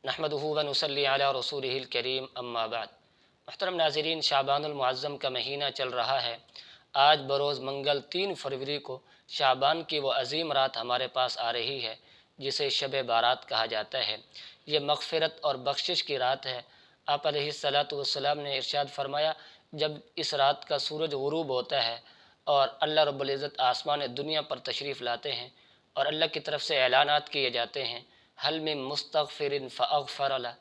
نحمدہ و نصلی علی رسولہ الکریم اما بعد۔ محترم ناظرین، شعبان المعظم کا مہینہ چل رہا ہے۔ آج بروز منگل 3 فروری کو شعبان کی وہ عظیم رات ہمارے پاس آ رہی ہے جسے شب بارات کہا جاتا ہے۔ یہ مغفرت اور بخشش کی رات ہے۔ آپ علیہ الصلاۃ والسلام نے ارشاد فرمایا، جب اس رات کا سورج غروب ہوتا ہے اور اللہ رب العزت آسمان دنیا پر تشریف لاتے ہیں اور اللہ کی طرف سے اعلانات کیے جاتے ہیں، حل من مستغفر فاغفر له،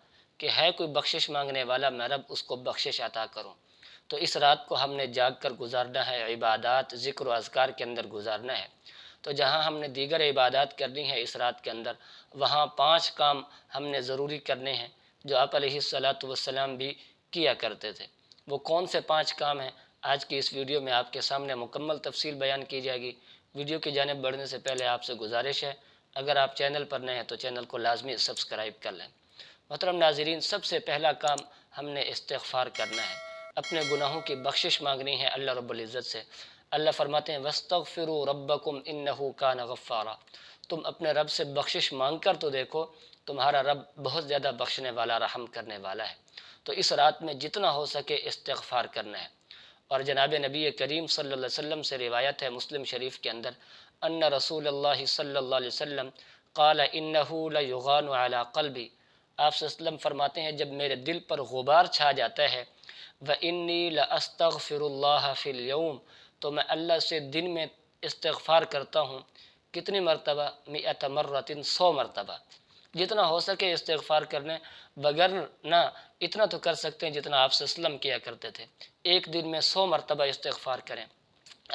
کہ ہے کوئی بخشش مانگنے والا، میں رب اس کو بخشش عطا کروں۔ تو اس رات کو ہم نے جاگ کر گزارنا ہے، عبادات، ذکر و اذکار کے اندر گزارنا ہے۔ تو جہاں ہم نے دیگر عبادات کرنی ہے اس رات کے اندر، وہاں 5 کام ہم نے ضروری کرنے ہیں جو آپ علیہ الصلاۃ والسلام بھی کیا کرتے تھے۔ وہ کون سے 5 کام ہیں، آج کی اس ویڈیو میں آپ کے سامنے مکمل تفصیل بیان کی جائے گی۔ ویڈیو کی جانب بڑھنے سے پہلے آپ سے گزارش ہے، اگر آپ چینل پر نئے ہیں تو چینل کو لازمی سبسکرائب کر لیں۔ محترم ناظرین، سب سے پہلا کام ہم نے استغفار کرنا ہے، اپنے گناہوں کی بخشش مانگنی ہے اللہ رب العزت سے۔ اللہ فرماتے ہیں وَاسْتَغْفِرُوا رَبَّكُمْ إِنَّهُ كَانَ غَفَّارًا، تم اپنے رب سے بخشش مانگ کر تو دیکھو، تمہارا رب بہت زیادہ بخشنے والا، رحم کرنے والا ہے۔ تو اس رات میں جتنا ہو سکے استغفار کرنا ہے۔ اور جناب نبی کریم صلی اللہ علیہ وسلم سے روایت ہے مسلم شریف کے اندر، ان رسول اللہ صلی اللہ علیہ وسلم قال انہ لیغان علی قلبی، آپ صلی اللہ علیہ وسلم فرماتے ہیں جب میرے دل پر غبار چھا جاتا ہے، وانی لاستغفر اللہ فی اليوم، تو میں اللہ سے دن میں استغفار کرتا ہوں، کتنی مرتبہ؟ 100 مرۃ، 100 مرتبہ، جتنا ہو سکے استغفار کرنے، بگر نہ اتنا تو کر سکتے ہیں جتنا آپ صلی اللہ علیہ وسلم کیا کرتے تھے۔ ایک دن میں 100 مرتبہ استغفار کریں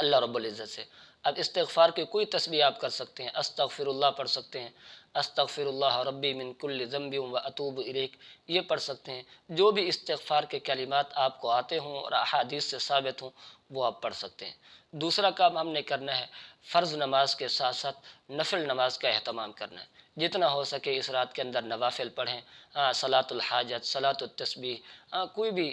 اللہ رب العزت سے۔ اب استغفار کی کوئی تسبیح آپ کر سکتے ہیں، استغفر اللہ پڑھ سکتے ہیں، استغفر اللہ ربی من کل ذنب و اتوب الیک، یہ پڑھ سکتے ہیں۔ جو بھی استغفار کے کلمات آپ کو آتے ہوں اور احادیث سے ثابت ہوں وہ آپ پڑھ سکتے ہیں۔ دوسرا کام ہم نے کرنا ہے، فرض نماز کے ساتھ ساتھ نفل نماز کا اہتمام کرنا ہے۔ جتنا ہو سکے اس رات کے اندر نوافل پڑھیں، صلاۃ الحاجت، صلاۃ التسبیح، کوئی بھی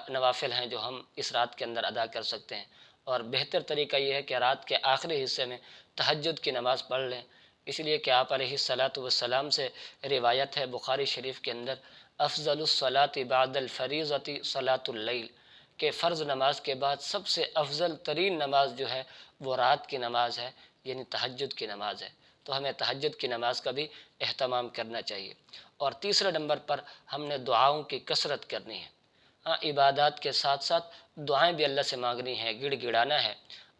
نوافل ہیں جو ہم اس رات کے اندر ادا کر سکتے ہیں۔ اور بہتر طریقہ یہ ہے کہ رات کے آخری حصے میں تہجد کی نماز پڑھ لیں، اس لیے کہ آپ علیہ الصلاۃ والسلام سے روایت ہے بخاری شریف کے اندر، افضل الصلاۃ بعد الفریضۃ صلاۃ اللیل، کہ فرض نماز کے بعد سب سے افضل ترین نماز جو ہے وہ رات کی نماز ہے، یعنی تہجد کی نماز ہے۔ تو ہمیں تہجد کی نماز کا بھی اہتمام کرنا چاہیے۔ اور تیسرے نمبر پر ہم نے دعاؤں کی کثرت کرنی ہے۔ عبادات کے ساتھ ساتھ دعائیں بھی اللہ سے مانگنی ہے، گڑ گڑانا ہے۔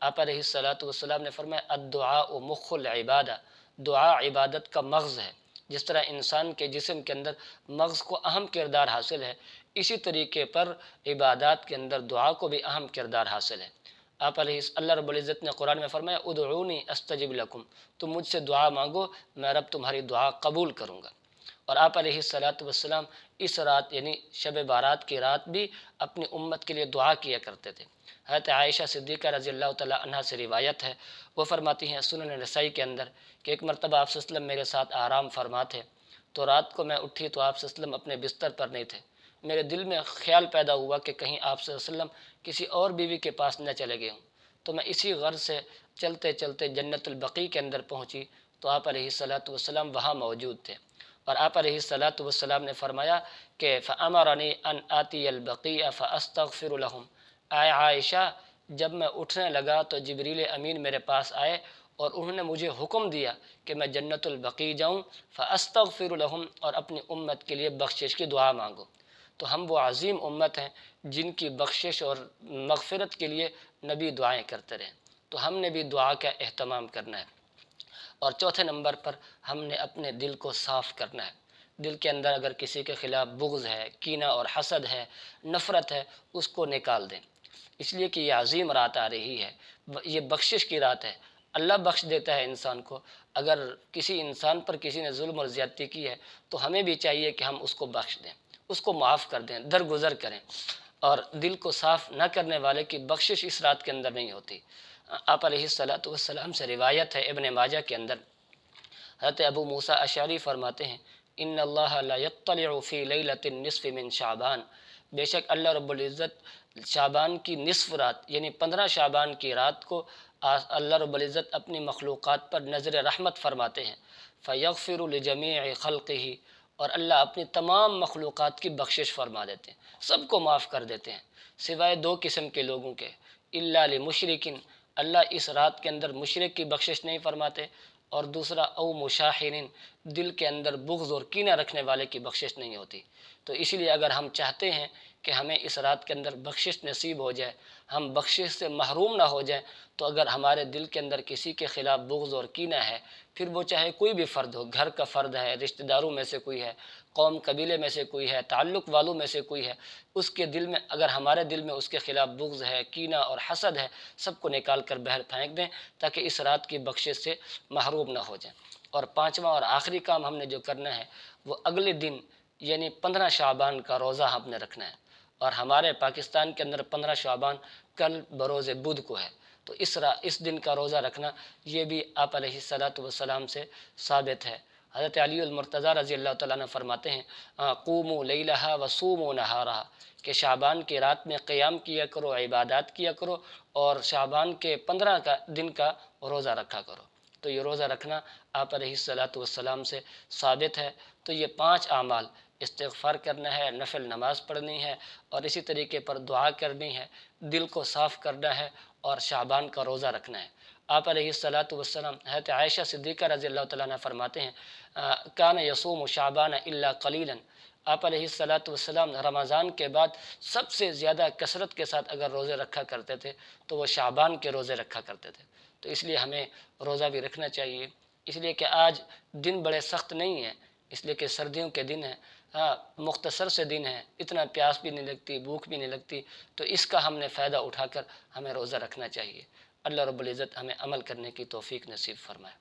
آپ علیہ الصلاۃ والسلام نے فرمایا الدعاء مخ العبادہ، دعا عبادت کا مغز ہے۔ جس طرح انسان کے جسم کے اندر مغز کو اہم کردار حاصل ہے، اسی طریقے پر عبادات کے اندر دعا کو بھی اہم کردار حاصل ہے۔ آپ علیہ اللہ رب العزت نے قرآن میں فرمایا ادعونی استجب لکم، تم مجھ سے دعا مانگو، میں رب تمہاری دعا قبول کروں گا۔ اور آپ علیہ الصلاۃ والسلام اس رات یعنی شب بارات کی رات بھی اپنی امت کے لیے دعا کیا کرتے تھے۔ حضرت عائشہ صدیقہ رضی اللہ تعالیٰ عنہ سے روایت ہے، وہ فرماتی ہیں سنن نسائی کے اندر کہ ایک مرتبہ آپ صلی اللہ علیہ وسلم میرے ساتھ آرام فرما تھے، تو رات کو میں اٹھی تو آپ صلی اللہ علیہ وسلم اپنے بستر پر نہیں تھے۔ میرے دل میں خیال پیدا ہوا کہ کہیں آپ صلی اللہ علیہ وسلم کسی اور بیوی کے پاس نہ چلے گئے ہوں، تو میں اسی غرض سے چلتے چلتے جنت البقیع کے اندر پہنچی تو آپ علیہ الصلاۃ والسلام وہاں موجود تھے۔ اور آپ علیہ الصلاۃ والسلام نے فرمایا کہ فَأَمَرَنِي أَنْ آتِيَ الْبَقِيعَ فَأَسْتَغْفِرُ لَهُمْ، اے عائشہ جب میں اٹھنے لگا تو جبریل امین میرے پاس آئے اور انہوں نے مجھے حکم دیا کہ میں جنت البقیع جاؤں، فَأَسْتَغْفِرُ لَهُمْ، اور اپنی امت کے لیے بخشش کی دعا مانگو۔ تو ہم وہ عظیم امت ہیں جن کی بخشش اور مغفرت کے لیے نبی دعائیں کرتے رہے، تو ہم نے بھی دعا کا اہتمام کرنا ہے۔ اور چوتھے نمبر پر ہم نے اپنے دل کو صاف کرنا ہے۔ دل کے اندر اگر کسی کے خلاف بغض ہے، کینہ اور حسد ہے، نفرت ہے، اس کو نکال دیں، اس لیے کہ یہ عظیم رات آ رہی ہے، یہ بخشش کی رات ہے۔ اللہ بخش دیتا ہے انسان کو۔ اگر کسی انسان پر کسی نے ظلم اور زیادتی کی ہے تو ہمیں بھی چاہیے کہ ہم اس کو بخش دیں، اس کو معاف کر دیں، درگزر کریں۔ اور دل کو صاف نہ کرنے والے کی بخشش اس رات کے اندر نہیں ہوتی۔ آپ علیہ الصلاۃ والسلام سے روایت ہے ابن ماجہ کے اندر، حضرت ابو موسیٰ اشعری فرماتے ہیں ان اللہ لا یطلع فی لیلۃ النصف من شعبان، بے شک اللہ رب العزت شعبان کی نصف رات یعنی 15 شعبان کی رات کو اللہ رب العزت اپنی مخلوقات پر نظر رحمت فرماتے ہیں، فیغفر لجمیع خلقہ، اور اللہ اپنی تمام مخلوقات کی بخشش فرما دیتے ہیں، سب کو معاف کر دیتے ہیں سوائے دو قسم کے لوگوں کے، الا لمشرکن، اللہ اس رات کے اندر مشرک کی بخشش نہیں فرماتے، اور دوسرا او مشاحنن، دل کے اندر بغض اور کینہ رکھنے والے کی بخشش نہیں ہوتی۔ تو اس لیے اگر ہم چاہتے ہیں کہ ہمیں اس رات کے اندر بخشش نصیب ہو جائے، ہم بخشش سے محروم نہ ہو جائیں، تو اگر ہمارے دل کے اندر کسی کے خلاف بغض اور کینہ ہے، پھر وہ چاہے کوئی بھی فرد ہو، گھر کا فرد ہے، رشتہ داروں میں سے کوئی ہے، قوم قبیلے میں سے کوئی ہے، تعلق والوں میں سے کوئی ہے، اس کے دل میں اگر ہمارے دل میں اس کے خلاف بغض ہے، کینہ اور حسد ہے، سب کو نکال کر باہر پھینک دیں تاکہ اس رات کی بخشش سے محروم نہ ہو جائیں۔ اور پانچواں اور آخری کام ہم نے جو کرنا ہے وہ اگلے دن یعنی 15 شعبان کا روزہ ہم نے رکھنا ہے، اور ہمارے پاکستان کے اندر 15 شعبان کل بروز بدھ کو ہے، تو اس دن کا روزہ رکھنا یہ بھی آپ علیہ الصلاۃ والسلام سے ثابت ہے۔ حضرت علی المرتضیٰ رضی اللہ تعالیٰ عنہ فرماتے ہیں قوموا لیلہا وصوموا نہارہا، کہ شعبان کی رات میں قیام کیا کرو، عبادات کیا کرو، اور شعبان کے 15 دن کا روزہ رکھا کرو۔ تو یہ روزہ رکھنا آپ علیہ الصلاۃ والسلام سے ثابت ہے۔ تو یہ 5 اعمال، استغفار کرنا ہے، نفل نماز پڑھنی ہے، اور اسی طریقے پر دعا کرنی ہے، دل کو صاف کرنا ہے، اور شعبان کا روزہ رکھنا ہے۔ آپ علیہ الصلاۃ والسلام، حضرت عائشہ صدیقہ رضی اللہ تعالیٰ عنہ فرماتے ہیں کان یصوم شعبان الا قلیلا، آپ علیہ الصلاۃ والسلام رمضان کے بعد سب سے زیادہ کثرت کے ساتھ اگر روزے رکھا کرتے تھے تو وہ شعبان کے روزے رکھا کرتے تھے۔ تو اس لیے ہمیں روزہ بھی رکھنا چاہیے، اس لیے کہ آج دن بڑے سخت نہیں ہیں، اس لیے کہ سردیوں کے دن ہیں، مختصر سے دن ہیں، اتنا پیاس بھی نہیں لگتی، بھوک بھی نہیں لگتی، تو اس کا ہم نے فائدہ اٹھا کر ہمیں روزہ رکھنا چاہیے۔ اللہ رب العزت ہمیں عمل کرنے کی توفیق نصیب فرمائے۔